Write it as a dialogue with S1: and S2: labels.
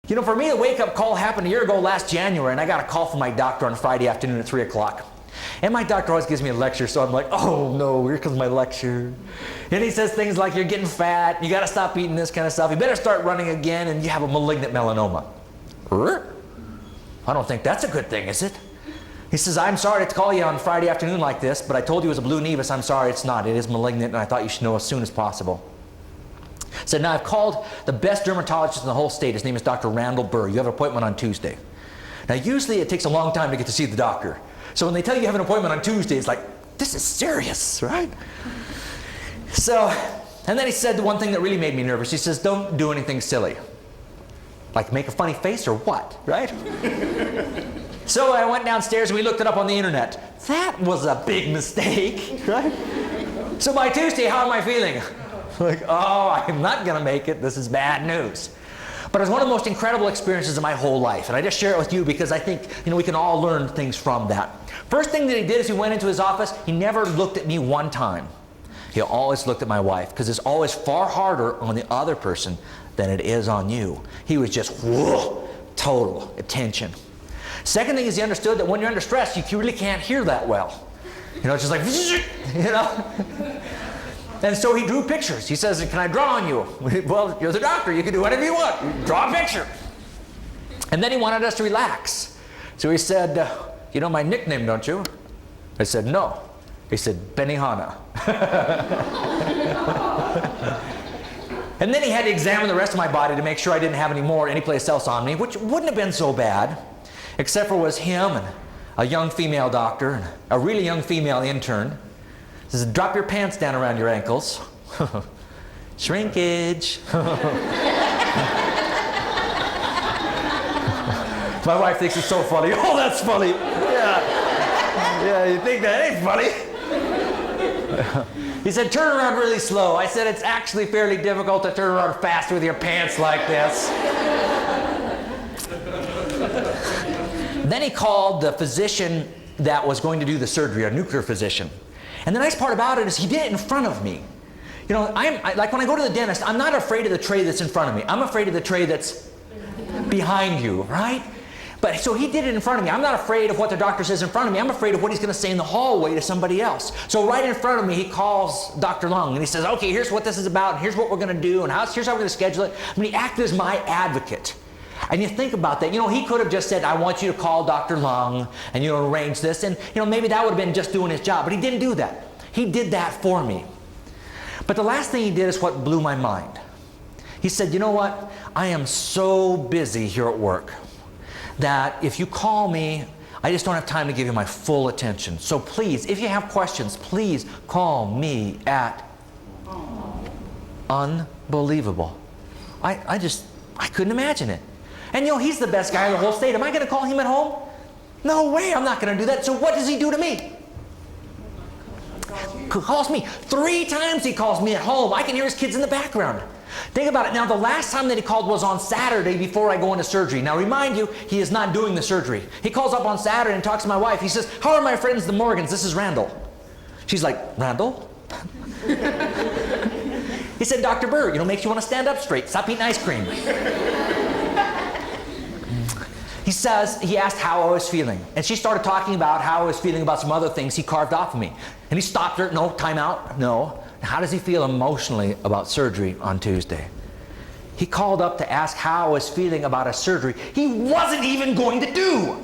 S1: You know, for me, the wake-up call happened a year ago last January, and I got a call from my doctor on Friday afternoon at 3 o'clock. And my doctor always gives me a lecture, so I'm like, oh no, here comes my lecture. And he says things like, you're getting fat, you got to stop eating this kind of stuff, you better start running again, and you have a malignant melanoma. I don't think that's a good thing, is it? He says, I'm sorry to call you on Friday afternoon like this, but I told you it was a blue nevus. I'm sorry, it's not. It is malignant, and I thought you should know as soon as possible. Said, now I've called the best dermatologist in the whole state. His name is Dr. Randall Burr. You have an appointment on Tuesday. Now, usually it takes a long time to get to see the doctor. So when they tell you you have an appointment on Tuesday, it's like, this is serious, right? So, and then he said the one thing that really made me nervous. He says, don't do anything silly. Like make a funny face or what, right? So I went downstairs and we looked it up on the internet. That was a big mistake, right? So by Tuesday, how am I feeling? Like, oh, I'm not gonna make it. This is bad news. But it was one of the most incredible experiences of my whole life. And I just share it with you because I think, you know, we can all learn things from that. First thing that he did is he went into his office. He never looked at me one time. He always looked at my wife, because it's always far harder on the other person than it is on you. He was just, whoa, total attention. Second thing is he understood that when you're under stress, you really can't hear that well. You know, it's just like, you know. And so he drew pictures. He says, can I draw on you? Well, you're the doctor. You can do whatever you want. You draw a picture. And then he wanted us to relax. So he said, you know my nickname, don't you? I said, no. He said, Benihana. And then he had to examine the rest of my body to make sure I didn't have any more anyplace else on me, which wouldn't have been so bad, except for was him and a young female doctor and a really young female intern. He says, drop your pants down around your ankles. Shrinkage. My wife thinks it's so funny. Oh, that's funny. Yeah. Yeah, you think that ain't funny? He said, turn around really slow. I said, it's actually fairly difficult to turn around fast with your pants like this. Then he called the physician that was going to do the surgery, a nuclear physician. And the nice part about it is he did it in front of me. You know, like when I go to the dentist, I'm not afraid of the tray that's in front of me. I'm afraid of the tray that's behind you, right? But so he did it in front of me. I'm not afraid of what the doctor says in front of me. I'm afraid of what he's going to say in the hallway to somebody else. So right in front of me, he calls Dr. Lung and he says, okay, here's what this is about, and here's what we're going to do, and here's how we're going to schedule it. I mean, he acted as my advocate. And you think about that, you know, he could have just said, I want you to call Dr. Lung and, you know, arrange this. And, you know, maybe that would have been just doing his job. But he didn't do that. He did that for me. But the last thing he did is what blew my mind. He said, you know what? I am so busy here at work that if you call me, I just don't have time to give you my full attention. So please, if you have questions, please call me at... Unbelievable. I couldn't imagine it. And you know, he's the best guy in the whole state. Am I going to call him at home? No way, I'm not going to do that. So what does he do to me? Calls me. 3 times he calls me at home. I can hear his kids in the background. Think about it. Now, the last time that he called was on Saturday before I go into surgery. Now, remind you, he is not doing the surgery. He calls up on Saturday and talks to my wife. He says, how are my friends, the Morgans? This is Randall. She's like, Randall? He said, Dr. Burr, you know, makes you want to stand up straight. Stop eating ice cream. He says, he asked how I was feeling. And she started talking about how I was feeling about some other things he carved off of me. And he stopped her. No, time out. No. How does he feel emotionally about surgery on Tuesday? He called up to ask how I was feeling about a surgery he wasn't even going to do.